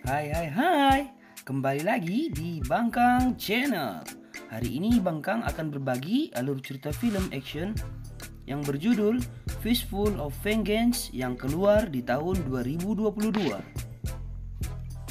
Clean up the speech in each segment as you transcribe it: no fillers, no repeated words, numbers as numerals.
Hai, kembali lagi di Bangkang Channel. Hari ini Bangkang akan berbagi alur cerita film action yang berjudul Fistful of Vengeance yang keluar di tahun 2022.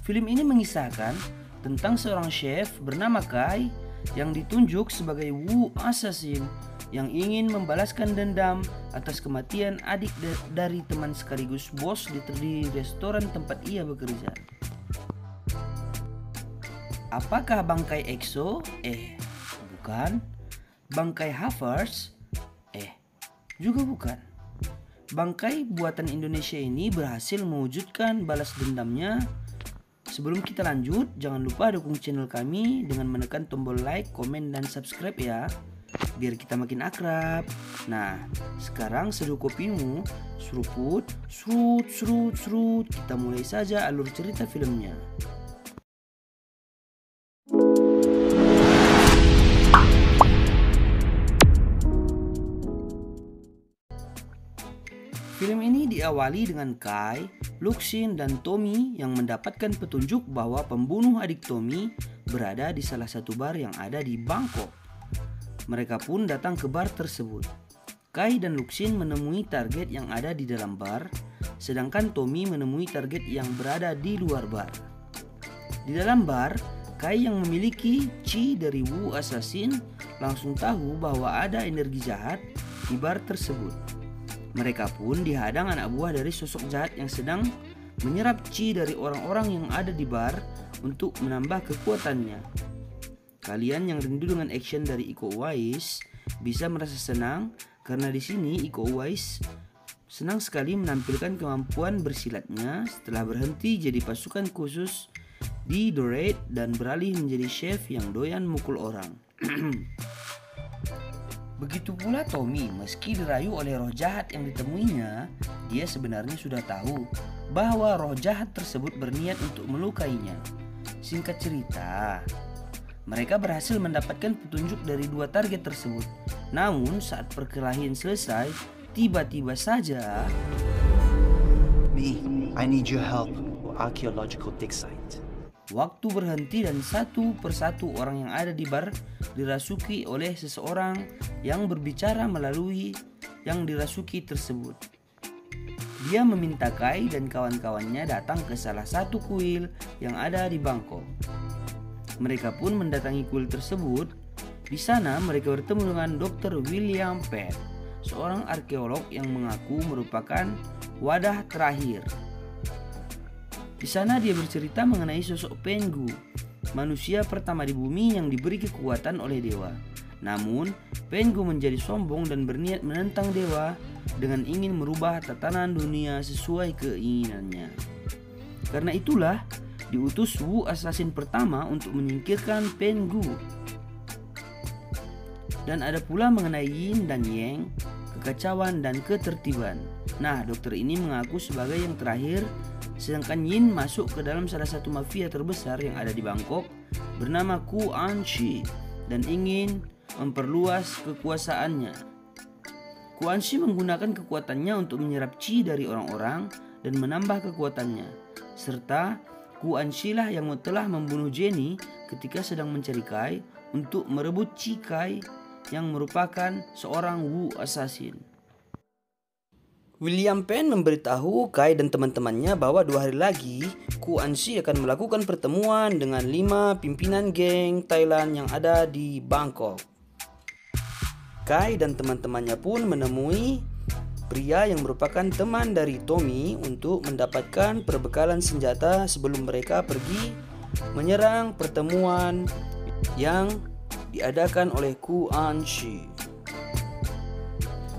Film ini mengisahkan tentang seorang chef bernama Kai yang ditunjuk sebagai Wu Assassin yang ingin membalaskan dendam atas kematian adik dari teman sekaligus bos di restoran tempat ia bekerja. Apakah bangkai EXO? Bukan. Bangkai Havers? Juga bukan. Bangkai buatan Indonesia ini berhasil mewujudkan balas dendamnya. Sebelum kita lanjut, jangan lupa dukung channel kami dengan menekan tombol like, komen, dan subscribe ya, biar kita makin akrab. Nah, sekarang seduh kopimu, seruput, serut. Kita mulai saja alur cerita filmnya. Film ini diawali dengan Kai, Luxin, dan Tommy yang mendapatkan petunjuk bahwa pembunuh adik Tommy berada di salah satu bar yang ada di Bangkok. Mereka pun datang ke bar tersebut. Kai dan Luxin menemui target yang ada di dalam bar, sedangkan Tommy menemui target yang berada di luar bar. Di dalam bar, Kai yang memiliki chi dari Wu Assassin langsung tahu bahwa ada energi jahat di bar tersebut. Mereka pun dihadang anak buah dari sosok jahat yang sedang menyerap chi dari orang-orang yang ada di bar untuk menambah kekuatannya. Kalian yang rindu dengan action dari Iko Uwais bisa merasa senang karena di sini Iko Uwais senang sekali menampilkan kemampuan bersilatnya setelah berhenti jadi pasukan khusus di The Raid dan beralih menjadi chef yang doyan mukul orang. Begitu pula Tommy, meski dirayu oleh roh jahat yang ditemuinya, dia sebenarnya sudah tahu bahwa roh jahat tersebut berniat untuk melukainya. Singkat cerita, mereka berhasil mendapatkan petunjuk dari dua target tersebut. Namun saat perkelahian selesai, tiba-tiba saja I need your help for archaeological dig site. waktu berhenti dan satu persatu orang yang ada di bar dirasuki oleh seseorang yang berbicara melalui yang dirasuki tersebut. Dia meminta Kai dan kawan-kawannya datang ke salah satu kuil yang ada di Bangkok. Mereka pun mendatangi kuil tersebut. Di sana mereka bertemu dengan Dr. William Penn, seorang arkeolog yang mengaku merupakan wadah terakhir. Di sana dia bercerita mengenai sosok Pengu, manusia pertama di bumi yang diberi kekuatan oleh dewa. Namun, Pengu menjadi sombong dan berniat menentang dewa dengan ingin merubah tatanan dunia sesuai keinginannya. Karena itulah, diutus Wu Assassin pertama untuk menyingkirkan Pengu. Dan ada pula mengenai Yin dan Yang, kekacauan dan ketertiban. Nah, dokter ini mengaku sebagai yang terakhir, sedangkan Yin masuk ke dalam salah satu mafia terbesar yang ada di Bangkok bernama Ku An Shi dan ingin memperluas kekuasaannya. Ku An Shi menggunakan kekuatannya untuk menyerap chi dari orang-orang dan menambah kekuatannya. Serta Ku An Shi lah yang telah membunuh Jenny ketika sedang mencari Kai untuk merebut chi Kai yang merupakan seorang Wu Assassin. William Penn memberitahu Kai dan teman-temannya bahwa 2 hari lagi Ku An Shi akan melakukan pertemuan dengan 5 pimpinan geng Thailand yang ada di Bangkok. Kai dan teman-temannya pun menemui pria yang merupakan teman dari Tommy untuk mendapatkan perbekalan senjata sebelum mereka pergi menyerang pertemuan yang diadakan oleh Ku An Shi.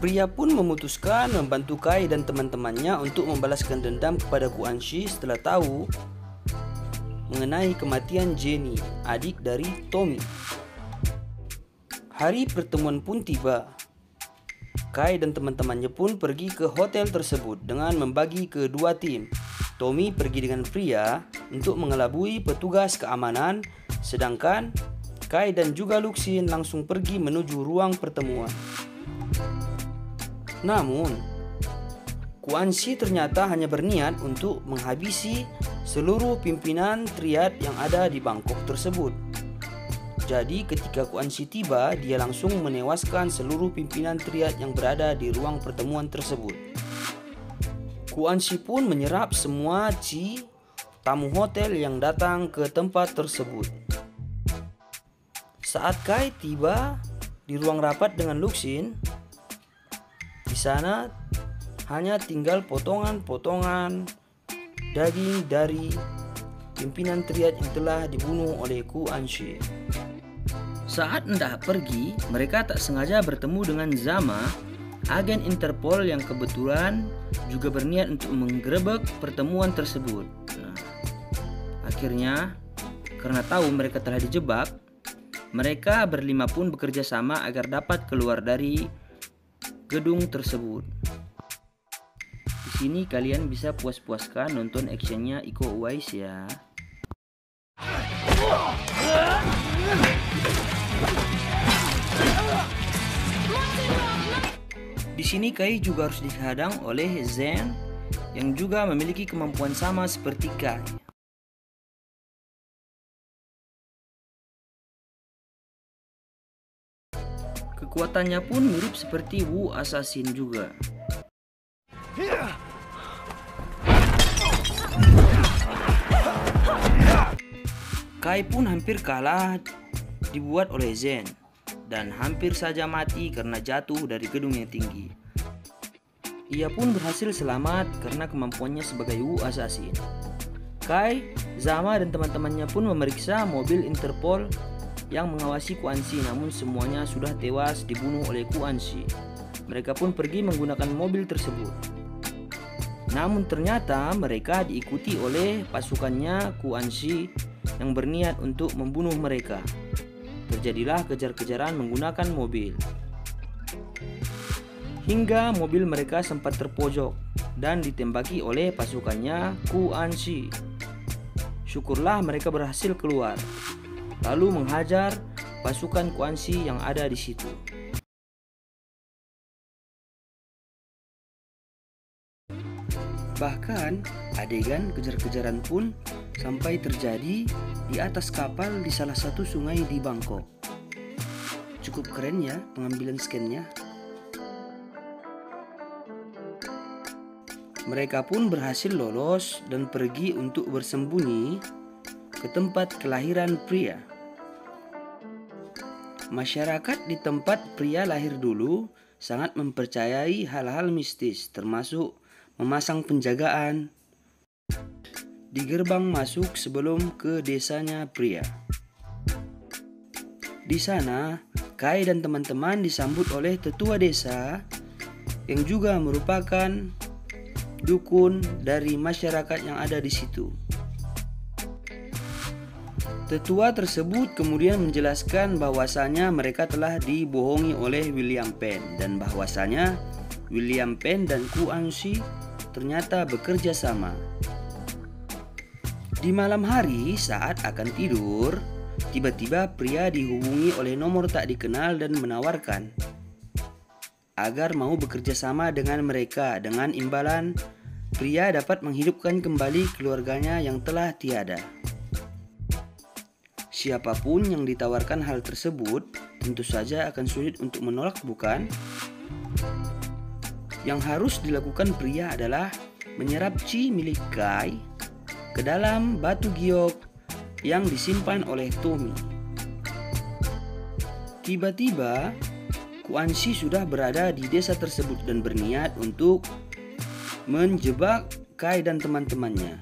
Pria pun memutuskan membantu Kai dan teman-temannya untuk membalaskan dendam kepada Ku An Shi setelah tahu mengenai kematian Jenny, adik dari Tommy. Hari pertemuan pun tiba. Kai dan teman-temannya pun pergi ke hotel tersebut dengan membagi ke 2 tim. Tommy pergi dengan pria untuk mengelabui petugas keamanan, sedangkan Kai dan juga Luxin langsung pergi menuju ruang pertemuan. Namun, Quan Shi ternyata hanya berniat untuk menghabisi seluruh pimpinan triad yang ada di Bangkok tersebut. Jadi ketika Quan Shi tiba, dia langsung menewaskan seluruh pimpinan triad yang berada di ruang pertemuan tersebut. Quan Shi pun menyerap semua qi tamu hotel yang datang ke tempat tersebut. Saat Kai tiba di ruang rapat dengan Luxin, di sana hanya tinggal potongan-potongan daging dari pimpinan triad yang telah dibunuh oleh Quan Shi. Saat hendak pergi, mereka tak sengaja bertemu dengan Zama, agen Interpol yang kebetulan juga berniat untuk menggerebek pertemuan tersebut. Akhirnya, karena tahu mereka telah dijebak, mereka berlima pun bekerja sama agar dapat keluar dari gedung tersebut. Di sini kalian bisa puas-puaskan nonton actionnya Iko Uwais ya. Di sini Kai juga harus dihadang oleh Zen yang juga memiliki kemampuan sama seperti Kai. Kekuatannya pun mirip seperti Wu Assassin juga. Kai pun hampir kalah dibuat oleh Zen dan hampir saja mati karena jatuh dari gedung yang tinggi. Ia pun berhasil selamat karena kemampuannya sebagai Wu Assassin. Kai, Zama dan teman-temannya pun memeriksa mobil Interpol yang mengawasi Quan Shi, namun semuanya sudah tewas dibunuh oleh Quan Shi. Mereka pun pergi menggunakan mobil tersebut. Namun ternyata mereka diikuti oleh pasukannya Quan Shi yang berniat untuk membunuh mereka. Terjadilah kejar-kejaran menggunakan mobil. Hingga mobil mereka sempat terpojok dan ditembaki oleh pasukannya Quan Shi. Syukurlah mereka berhasil keluar, lalu menghajar pasukan Quan Shi yang ada di situ. Bahkan adegan kejar-kejaran pun sampai terjadi di atas kapal di salah satu sungai di Bangkok. Cukup keren ya pengambilan skennya. Mereka pun berhasil lolos dan pergi untuk bersembunyi ke tempat kelahiran pria. Masyarakat di tempat pria lahir dulu sangat mempercayai hal-hal mistis, termasuk memasang penjagaan di gerbang masuk sebelum ke desanya pria. Di sana, Kai dan teman-teman disambut oleh tetua desa yang juga merupakan dukun dari masyarakat yang ada di situ. Tetua tersebut kemudian menjelaskan bahwasanya mereka telah dibohongi oleh William Penn dan bahwasanya William Penn dan Quan Shi ternyata bekerja sama. Di malam hari saat akan tidur, tiba-tiba pria dihubungi oleh nomor tak dikenal dan menawarkan agar mau bekerja sama dengan mereka dengan imbalan pria dapat menghidupkan kembali keluarganya yang telah tiada. Siapapun yang ditawarkan hal tersebut tentu saja akan sulit untuk menolak, bukan? Yang harus dilakukan pria adalah menyerap qi milik Kai ke dalam batu giok yang disimpan oleh Tommy. Tiba-tiba Quan Shi sudah berada di desa tersebut dan berniat untuk menjebak Kai dan teman-temannya.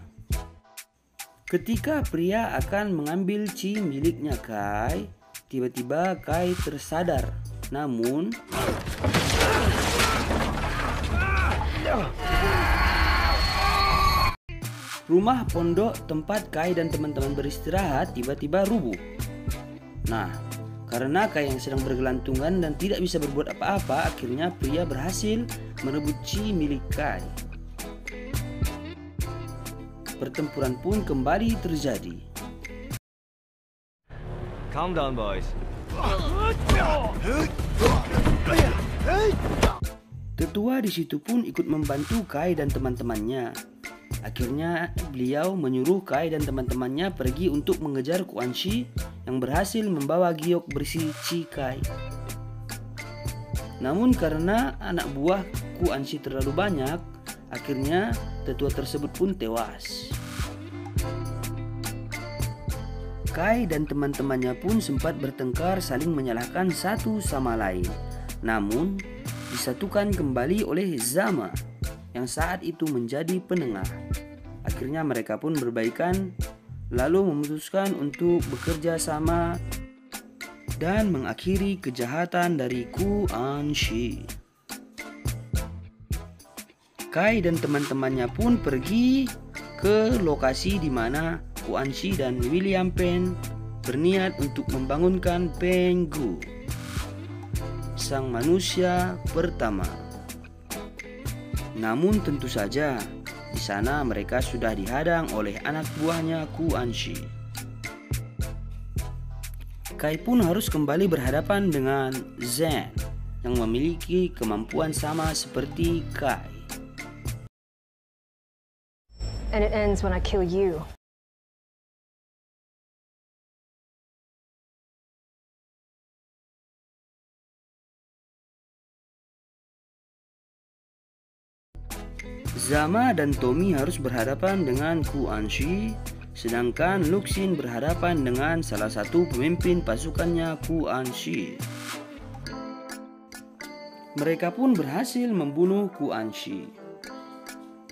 Ketika pria akan mengambil qi miliknya Kai, tiba-tiba Kai tersadar. Namun rumah pondok tempat Kai dan teman-teman beristirahat tiba-tiba rubuh. Nah, karena Kai yang sedang bergelantungan dan tidak bisa berbuat apa-apa, akhirnya pria berhasil merebut qi milik Kai. Pertempuran pun kembali terjadi. Calm down, boys. Tetua di situ pun ikut membantu Kai dan teman-temannya. Akhirnya beliau menyuruh Kai dan teman-temannya pergi untuk mengejar Quan Chi yang berhasil membawa giok berisi Chi Kai. Namun karena anak buah Quan Chi terlalu banyak, akhirnya tetua tersebut pun tewas. Kai dan teman-temannya pun sempat bertengkar saling menyalahkan satu sama lain. Namun disatukan kembali oleh Zama yang saat itu menjadi penengah. Akhirnya mereka pun berbaikan lalu memutuskan untuk bekerja sama dan mengakhiri kejahatan dari Quan Chi. Kai dan teman-temannya pun pergi ke lokasi di mana Quan Chi dan William Penn berniat untuk membangunkan Penghu, sang manusia pertama. Namun tentu saja di sana mereka sudah dihadang oleh anak buahnya Quan Chi. Kai pun harus kembali berhadapan dengan Zhen yang memiliki kemampuan sama seperti Kai. And it ends when I kill you. Zama dan Tommy harus berhadapan dengan Quan Chi, sedangkan Luxin berhadapan dengan salah satu pemimpin pasukannya Quan Chi. Mereka pun berhasil membunuh Quan Chi.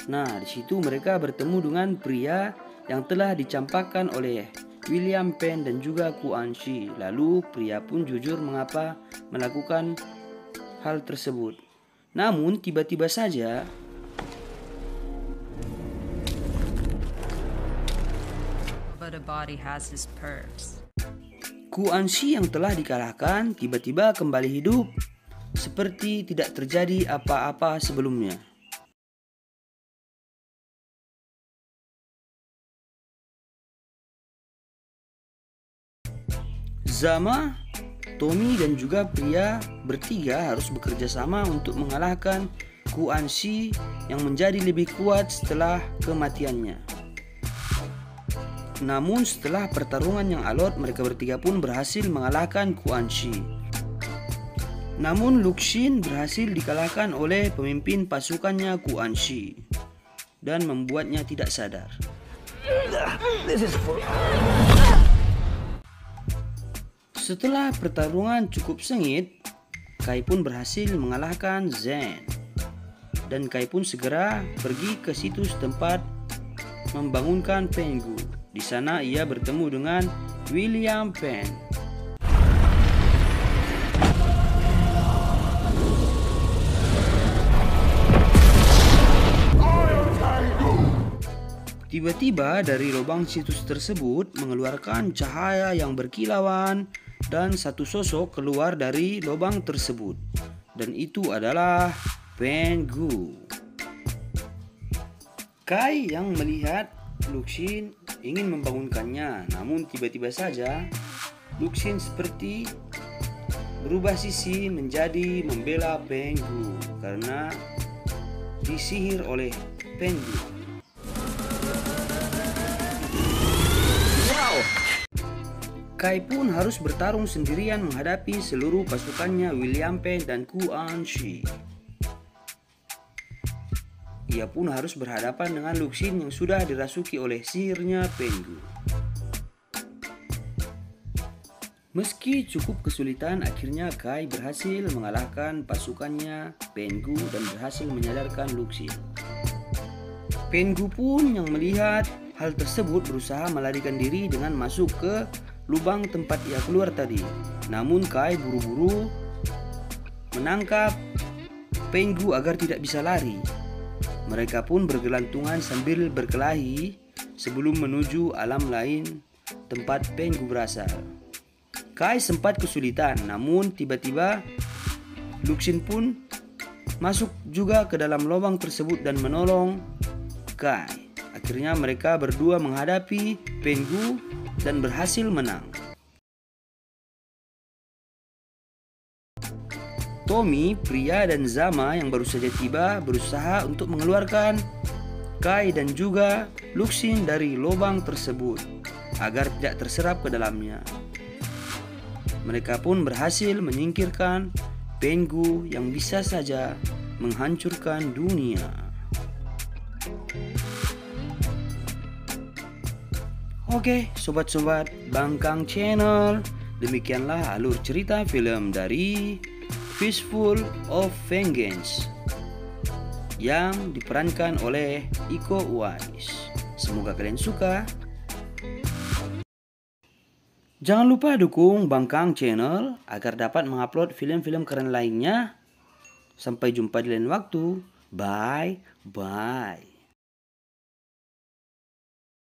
Nah, di situ mereka bertemu dengan pria yang telah dicampakkan oleh William Penn dan juga Quan Chi. Lalu pria pun jujur mengapa melakukan hal tersebut. Namun tiba-tiba saja But a body has its perks. Quan Chi yang telah dikalahkan tiba-tiba kembali hidup seperti tidak terjadi apa-apa sebelumnya. Zama, Tommy dan juga pria bertiga harus bekerja sama untuk mengalahkan Quan Chi yang menjadi lebih kuat setelah kematiannya. Namun setelah pertarungan yang alot, mereka bertiga pun berhasil mengalahkan Quan Chi. Namun Luxin berhasil dikalahkan oleh pemimpin pasukannya Quan Chi dan membuatnya tidak sadar. Setelah pertarungan cukup sengit, Kai pun berhasil mengalahkan Zhen. Dan Kai pun segera pergi ke situs tempat membangunkan Penghu. Di sana ia bertemu dengan William Penn. Tiba-tiba dari lubang situs tersebut mengeluarkan cahaya yang berkilauan dan satu sosok keluar dari lubang tersebut. Dan itu adalah Penghu. Kai yang melihat Luxin ingin membangunkannya, namun tiba-tiba saja Luxin seperti berubah sisi menjadi membela Penghu karena disihir oleh Penghu. Kai pun harus bertarung sendirian menghadapi seluruh pasukannya William Penn dan Quan Chi. Ia pun harus berhadapan dengan Luxin yang sudah dirasuki oleh sihirnya Penghu. Meski cukup kesulitan, akhirnya Kai berhasil mengalahkan pasukannya Penghu dan berhasil menyadarkan Luxin. Penghu pun yang melihat hal tersebut berusaha melarikan diri dengan masuk ke lubang tempat ia keluar tadi. Namun Kai buru-buru menangkap Penghu agar tidak bisa lari. Mereka pun bergelantungan sambil berkelahi sebelum menuju alam lain tempat Penghu berasal. Kai sempat kesulitan, namun tiba-tiba Luxin pun masuk juga ke dalam lubang tersebut dan menolong Kai. Akhirnya mereka berdua menghadapi Penghu dan berhasil menang. Tommy, pria, dan Zama yang baru saja tiba berusaha untuk mengeluarkan Kai dan juga Luxin dari lubang tersebut agar tidak terserap ke dalamnya. Mereka pun berhasil menyingkirkan Pengu yang bisa saja menghancurkan dunia. Oke, sobat-sobat Bangkang Channel, demikianlah alur cerita film dari Fistful of Vengeance yang diperankan oleh Iko Uwais. Semoga kalian suka. Jangan lupa dukung Bangkang Channel agar dapat mengupload film-film keren lainnya. Sampai jumpa di lain waktu. Bye.